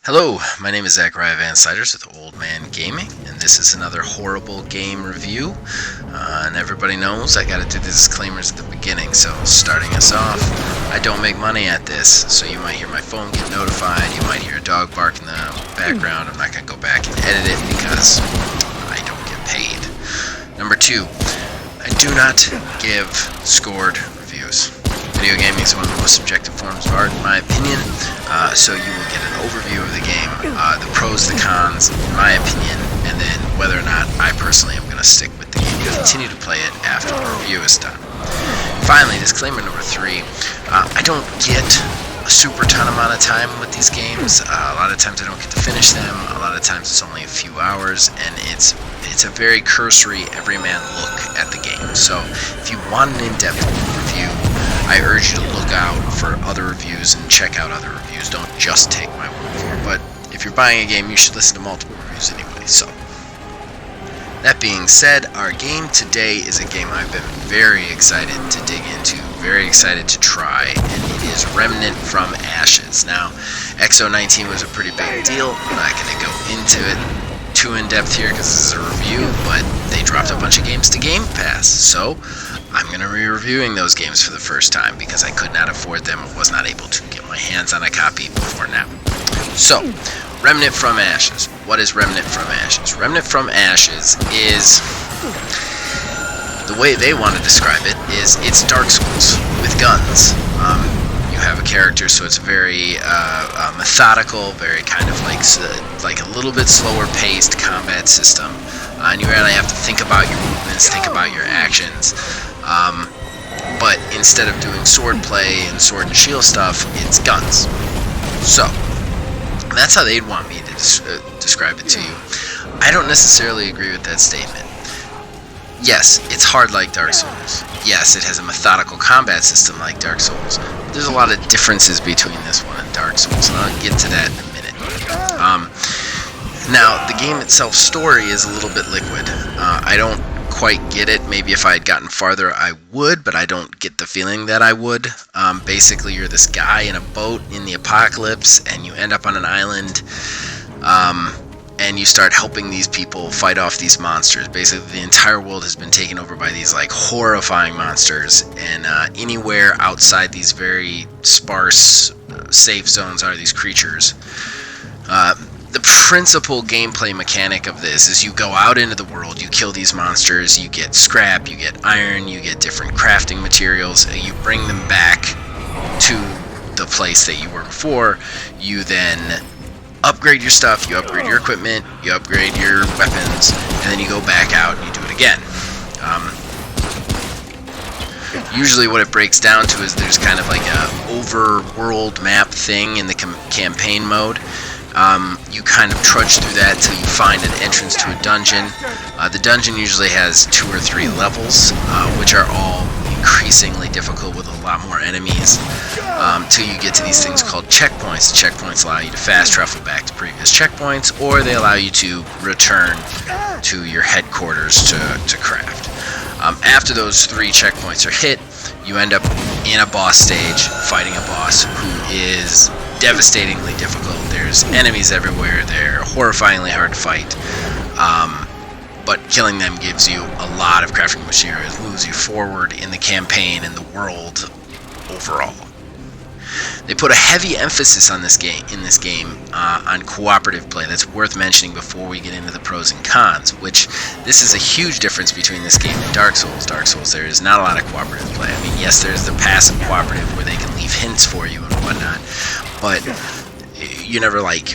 Hello, my name is Zachariah Van Siders with Old Man Gaming, and this is another horrible game review. And everybody knows I gotta do the disclaimers at the beginning, so starting us off, I don't make money at this, so you might hear my phone get notified, you might hear a dog bark in the background. I'm not gonna go back and edit it because I don't get paid. Number two, I do not give scored reviews. Video gaming is one of the most subjective forms of art, in my opinion, so you will get an overview of the game, the pros, the cons, in my opinion, and then whether or not I personally am going to stick with the game and continue to play it after the review is done. Finally, disclaimer number three, I don't get a super ton amount of time with these games. A lot of times I don't get to finish them, a lot of times it's only a few hours, and it's a very cursory, everyman look at the game. So if you want an in-depth review, I urge you to look out for other reviews and check out other reviews. Don't just take my word for it. But if you're buying a game, you should listen to multiple reviews anyway. So, that being said, our game today is a game I've been very excited to dig into, very excited to try, and it is Remnant from Ashes. Now, XO19 was a pretty big deal. I'm not going to go into it too in-depth here because this is a review, but they dropped a bunch of games to Game Pass, so I'm going to be reviewing those games for the first time because I could not afford them or was not able to get my hands on a copy before now. So, Remnant from Ashes. What is Remnant from Ashes? Remnant from Ashes is, the way they want to describe it, is it's Dark Souls with guns. You have a character, so it's very methodical, very kind of like a little bit slower paced combat system. And you really have to think about your movements, think about your actions. But instead of doing sword play and sword and shield stuff, it's guns. So, that's how they'd want me to describe it to you. I don't necessarily agree with that statement. Yes, it's hard like Dark Souls. Yes, it has a methodical combat system like Dark Souls. But there's a lot of differences between this one and Dark Souls, and I'll get to that in a minute. Now, the game itself story is a little bit liquid. I don't quite get it. Maybe if I had gotten farther I would, but I don't get the feeling that I would. Basically, you're this guy in a boat in the apocalypse, and you end up on an island, and you start helping these people fight off these monsters. Basically, the entire world has been taken over by these like horrifying monsters, and anywhere outside these very sparse safe zones are these creatures. The principal gameplay mechanic of this is you go out into the world, you kill these monsters, you get scrap, you get iron, you get different crafting materials, you bring them back to the place that you were before, you then upgrade your stuff, you upgrade your equipment, you upgrade your weapons, and then you go back out and you do it again. Usually what it breaks down to is there's kind of like a overworld map thing in the campaign mode. You kind of trudge through that till you find an entrance to a dungeon. The dungeon usually has 2 or 3 levels, which are all increasingly difficult with a lot more enemies, till you get to these things called checkpoints. Checkpoints allow you to fast travel back to previous checkpoints, or they allow you to return to your headquarters to craft. After those 3 checkpoints are hit, you end up in a boss stage fighting a boss who is devastatingly difficult. There's enemies everywhere, they're horrifyingly hard to fight, but killing them gives you a lot of crafting materials, moves you forward in the campaign and the world overall. They put a heavy emphasis on this game on cooperative play. That's worth mentioning before we get into the pros and cons, which this is a huge difference between this game and Dark Souls. Dark Souls, there is not a lot of cooperative play. I mean, yes, there's the passive cooperative where they can leave hints for you and whatnot, but you're never like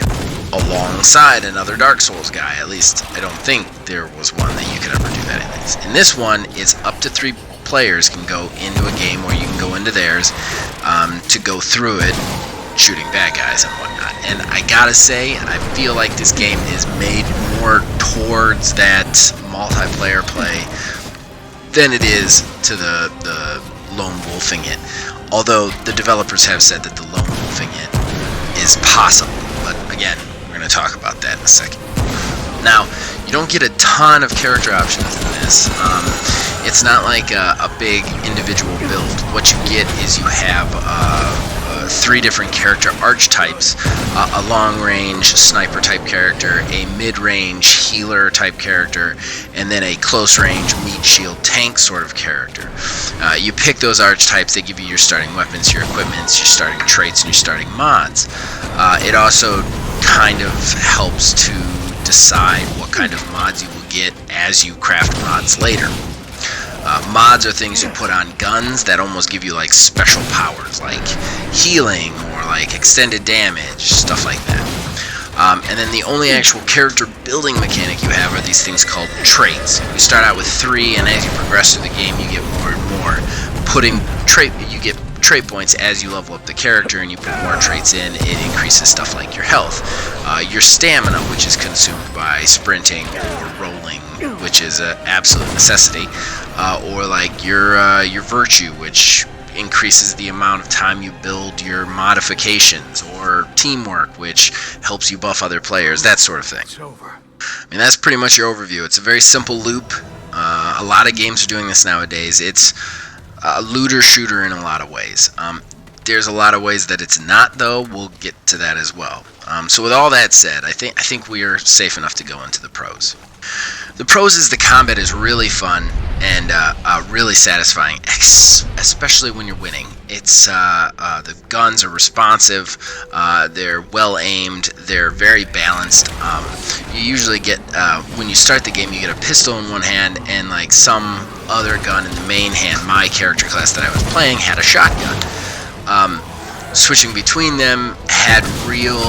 alongside another Dark Souls guy. At least I don't think there was one that you could ever do that in this. In this one, it's up to 3 players can go into a game, or you can go into theirs, to go through it, shooting bad guys and whatnot. And I gotta say, I feel like this game is made more towards that multiplayer play than it is to the lone wolfing it. Although the developers have said that the lone wolfing it is possible, but again, we're going to talk about that in a second. Now, you don't get a ton of character options in this. It's not like a big individual build. What you get is you have 3 different character archetypes, a long-range sniper type character, a mid-range healer type character, and then a close-range meat shield tank sort of character. You pick those archetypes, they give you your starting weapons, your equipments, your starting traits, and your starting mods. It also kind of helps to decide what kind of mods you will get as you craft mods later. Mods are things you put on guns that almost give you like special powers, like healing or like extended damage, stuff like that. And then the only actual character building mechanic you have are these things called traits. You start out with 3, and as you progress through the game, you get more and more. You get trait points as you level up the character, and you put more traits in. It increases stuff like your health, your stamina, which is consumed by sprinting or rolling, which is an absolute necessity, or like your virtue, which increases the amount of time you build your modifications, or teamwork, which helps you buff other players, that sort of thing. I mean, that's pretty much your overview. It's a very simple loop. A lot of games are doing this nowadays. It's a looter shooter in a lot of ways. There's a lot of ways that it's not, though. We'll get to that as well. So with all that said, I think we are safe enough to go into the pros. The pros is the combat is really fun and really satisfying, especially when you're winning. It's the guns are responsive, they're well aimed, they're very balanced. You usually get when you start the game, you get a pistol in one hand and like some other gun in the main hand. My character class that I was playing had a shotgun. Switching between them had real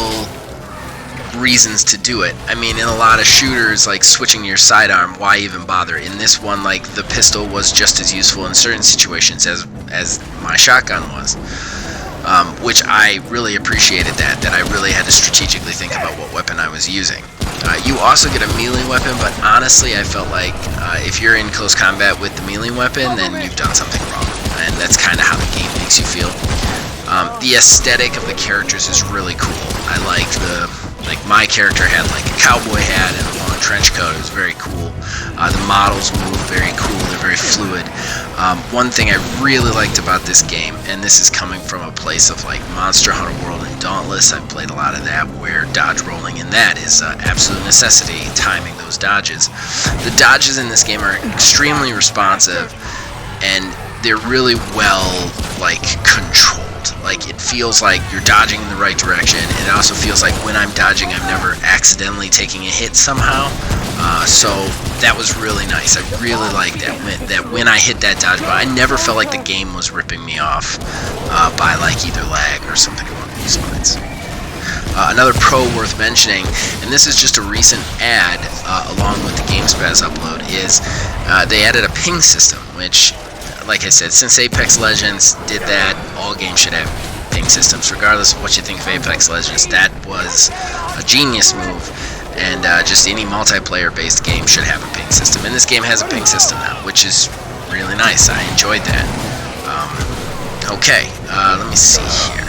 reasons to do it. I mean, in a lot of shooters, like switching your sidearm, why even bother? In this one, like the pistol was just as useful in certain situations as my shotgun was, which I really appreciated that I really had to strategically think about what weapon I was using. You also get a melee weapon, but honestly, I felt like if you're in close combat with the melee weapon, then you've done something wrong, and that's kind of how the game makes you feel. The aesthetic of the characters is really cool. I like my character had like a cowboy hat and a long trench coat. It was very cool. The models move very cool. They're very fluid. One thing I really liked about this game, and this is coming from a place of like Monster Hunter World and Dauntless, I've played a lot of that, where dodge rolling in that is absolute necessity, timing those dodges. The dodges in this game are extremely responsive, and they're really well like controlled. Like it feels like you're dodging in the right direction, and it also feels like when I'm dodging, I'm never accidentally taking a hit somehow. So that was really nice. I really liked that when I hit that dodge, but I never felt like the game was ripping me off by like either lag or something along those lines. Another pro worth mentioning, and this is just a recent ad along with the Games Pass upload, is they added a ping system, which, like I said, since Apex Legends did that, all games should have ping systems. Regardless of what you think of Apex Legends, that was a genius move, and just any multiplayer-based game should have a ping system. And this game has a ping system now, which is really nice. I enjoyed that. Okay, let me see here.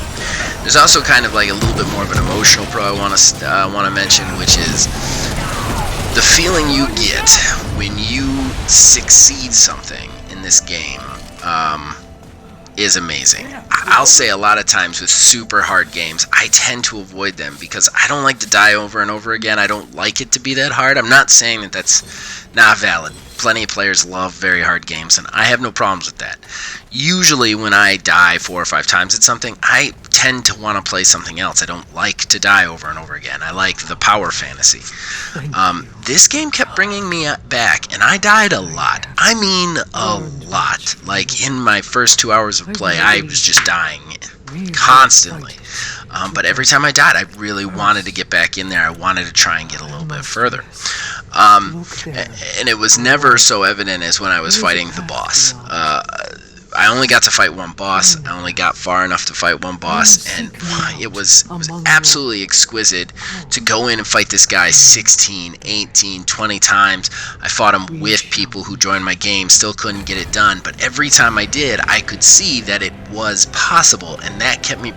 There's also kind of like a little bit more of an emotional pro I want to mention, which is the feeling you get when you succeed something in this game is amazing. I'll say a lot of times with super hard games, I tend to avoid them because I don't like to die over and over again. I don't like it to be that hard. I'm not saying that that's not valid. Plenty of players love very hard games, and I have no problems with that. Usually when I die 4 or 5 times at something, I tend to want to play something else. I don't like to die over and over again. I like the power fantasy. This game kept bringing me back, and I died a lot. I mean a lot. Like in my first 2 hours of play, I was just dying constantly. But every time I died, I really wanted to get back in there. I wanted to try and get a little bit further. And it was never so evident as when I was fighting the boss. I only got to fight one boss. I only got far enough to fight one boss, and it was absolutely exquisite to go in and fight this guy 16, 18, 20 times. I fought him with people who joined my game, still couldn't get it done, but every time I did, I could see that it was possible, and that kept me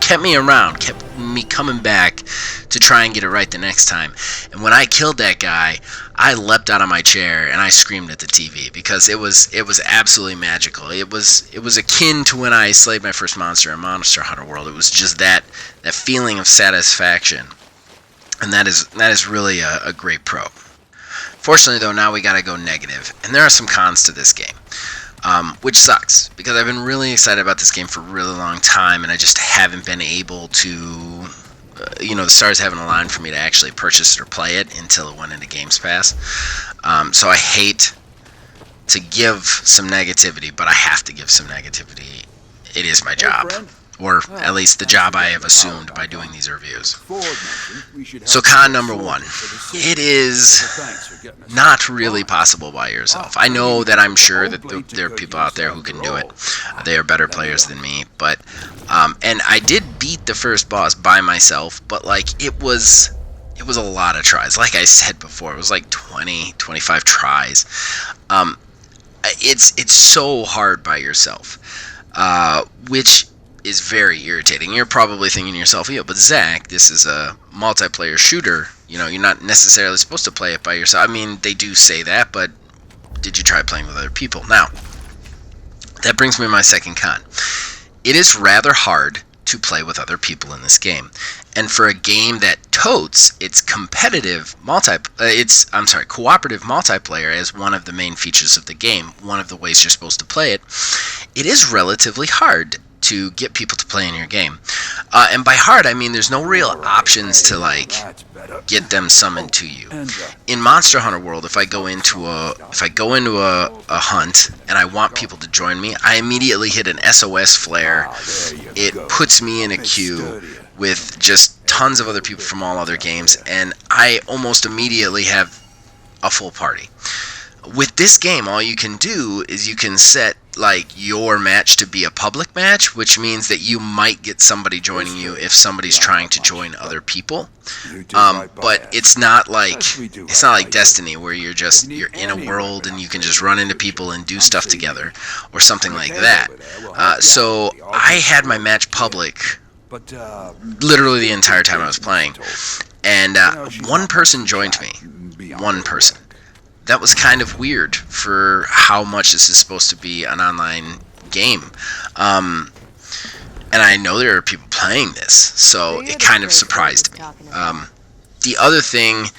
kept me around, kept me coming back to try and get it right the next time. And when I killed that guy, I leapt out of my chair and I screamed at the TV because it was absolutely magical. It was akin to when I slayed my first monster in Monster Hunter World. It was just that feeling of satisfaction, and that is really a great pro. Fortunately, though, now we gotta go negative, and there are some cons to this game, which sucks because I've been really excited about this game for a really long time, and I just haven't been able to. The stars haven't aligned for me to actually purchase it or play it until it went into Games Pass. So I hate to give some negativity, but I have to give some negativity. It is my job. Or at least the job I have assumed by doing these reviews. So con number one, it is not really possible by yourself. I know that I'm sure that there are people out there who can do it. They are better players than me, but and I did beat the first boss by myself, but like it was a lot of tries. Like I said before, it was like 25 tries. It's so hard by yourself, which is very irritating. You're probably thinking to yourself, yeah, but Zach, this is a multiplayer shooter. You're not necessarily supposed to play it by yourself. I mean, they do say that, but did you try playing with other people? Now, that brings me to my second con. It is rather hard to play with other people in this game. And for a game that totes its cooperative multiplayer as one of the main features of the game, one of the ways you're supposed to play it, it is relatively hard to get people to play in your game. And by hard, I mean there's no real options to like get them summoned to you. In Monster Hunter World, if I go into a hunt and I want people to join me, I immediately hit an SOS flare. It puts me in a queue with just tons of other people from all other games, and I almost immediately have a full party. With this game, all you can do is you can set like your match to be a public match, which means that you might get somebody joining you if somebody's trying to join other people. But it's not like Destiny where you're in a world and you can just run into people and do stuff together or something like that. So I had my match public literally the entire time I was playing, and one person joined me. One person. That was kind of weird for how much this is supposed to be an online game. And I know there are people playing this, so it kind of surprised me. The other thing,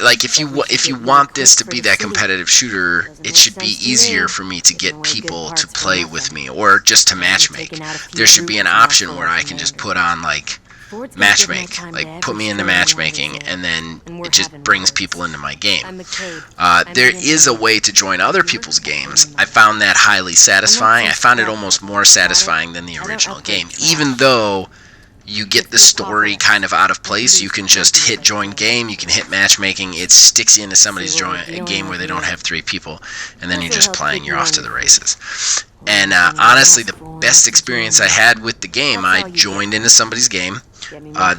like if you want this to be that competitive shooter, it should be easier for me to get people to play with me or just to matchmake. There should be an option where I can just put on like matchmake, like put me into matchmaking, and then it just brings people into my game. There is a way to join other people's games. I found that highly satisfying. I found it almost more satisfying than the original game. Even though you get the story kind of out of place, you can just hit join game, you can hit matchmaking, it sticks you into somebody's game where they don't have 3 people, and then you're just playing, you're off to the races. And honestly, the best experience I had with the game, I joined into somebody's game.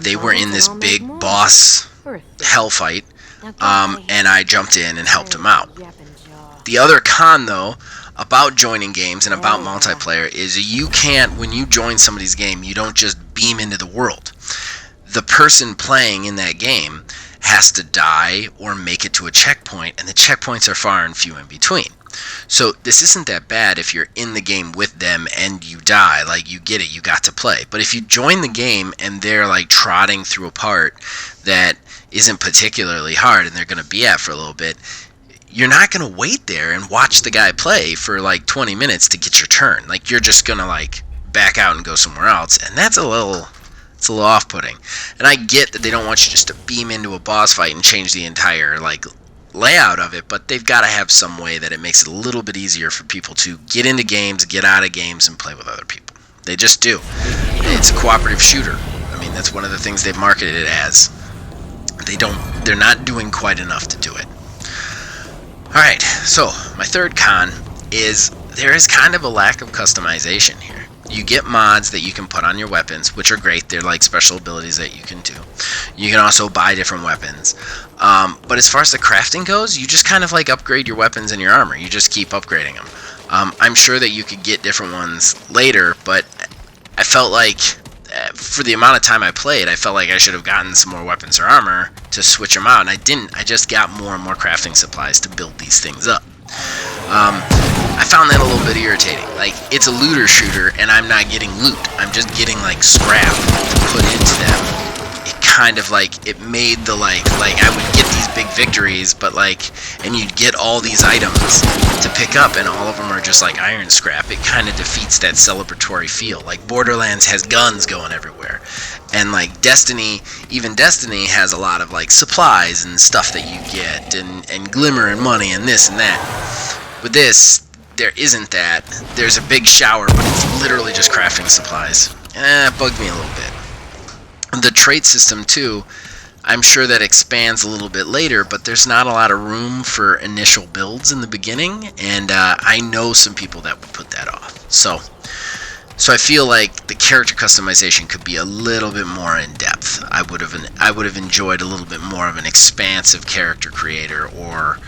They were in this big boss hell fight, and I jumped in and helped them out. The other con, though, about joining games and about multiplayer is you can't, when you join somebody's game, you don't just beam into the world. The person playing in that game has to die or make it to a checkpoint, and the checkpoints are far and few in between. So this isn't that bad if you're in the game with them and you die, like you get it, you got to play. But if you join the game and they're like trotting through a part that isn't particularly hard and they're going to be at for a little bit, you're not going to wait there and watch the guy play for like 20 minutes to get your turn. Like you're just going to like back out and go somewhere else, and that's a little off-putting. And I get that they don't want you just to beam into a boss fight and change the entire like layout of it, but they've got to have some way that it makes it a little bit easier for people to get into games, get out of games, and play with other people. They just do. It's a cooperative shooter. I mean, that's one of the things they've marketed it as. They're not doing quite enough to do it. Alright, so my third con is there is kind of a lack of customization here. You get mods that you can put on your weapons, which are great. They're like special abilities that you can do. You can also buy different weapons. But as far as the crafting goes, you just kind of like upgrade your weapons and your armor. You just keep upgrading them. I'm sure that you could get different ones later, but I felt like for the amount of time I played, I felt like I should have gotten some more weapons or armor to switch them out, and I didn't. I just got more and more crafting supplies to build these things up. I found that a little bit irritating. Like, it's a looter shooter, and I'm not getting loot. I'm just getting, like, scrap to put into them. It kind of, like, it made the, like, I would get these big victories, but, like, and you'd get all these items to pick up, and all of them are just, like, iron scrap. It kind of defeats that celebratory feel. Like, Borderlands has guns going everywhere. And, like, Destiny, even Destiny has a lot of, like, supplies and stuff that you get, and glimmer and money and this and that. With this, there isn't that. There's a big shower, but it's literally just crafting supplies. It bugged me a little bit. The trait system, too, I'm sure that expands a little bit later, but there's not a lot of room for initial builds in the beginning, and I know some people that would put that off. So I feel like the character customization could be a little bit more in depth. I would have enjoyed a little bit more of an expansive character creator or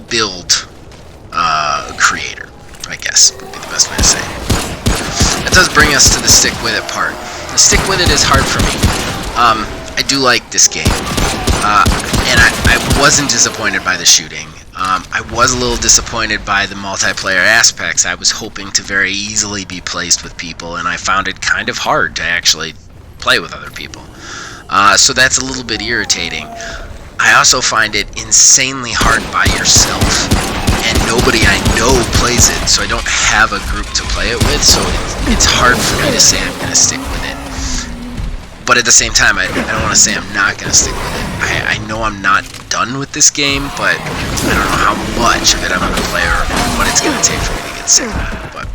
build creator, I guess would be the best way to say it. That does bring us to the stick with it part. The stick with it is hard for me. I do like this game, and I wasn't disappointed by the shooting. I was a little disappointed by the multiplayer aspects. I was hoping to very easily be placed with people, and I found it kind of hard to actually play with other people. So that's a little bit irritating. I also find it insanely hard by yourself, and nobody I know plays it, so I don't have a group to play it with, so it's hard for me to say I'm going to stick with it. But at the same time, I don't want to say I'm not going to stick with it. I know I'm not done with this game, but I don't know how much of it I'm going to play or what it's going to take for me to get sick of it. But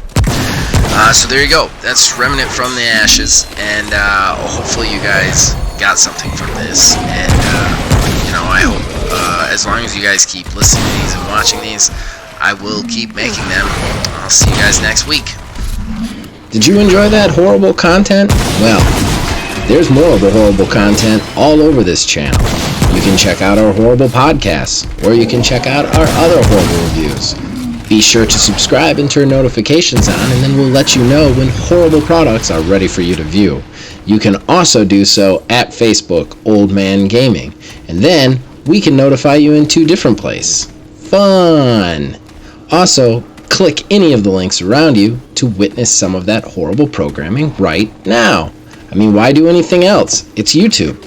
so there you go. That's Remnant from the Ashes, and hopefully you guys got something from this. And I hope as long as you guys keep listening to these and watching these, I will keep making them. I'll see you guys next week. Did you enjoy that horrible content? Well, there's more of the horrible content all over this channel. You can check out our horrible podcasts, or you can check out our other horrible reviews. Be sure to subscribe and turn notifications on, and then we'll let you know when horrible products are ready for you to view. You can also do so at Facebook, Old Man Gaming, and then we can notify you in 2 different places. Fun! Also, click any of the links around you to witness some of that horrible programming right now. I mean, why do anything else? It's YouTube.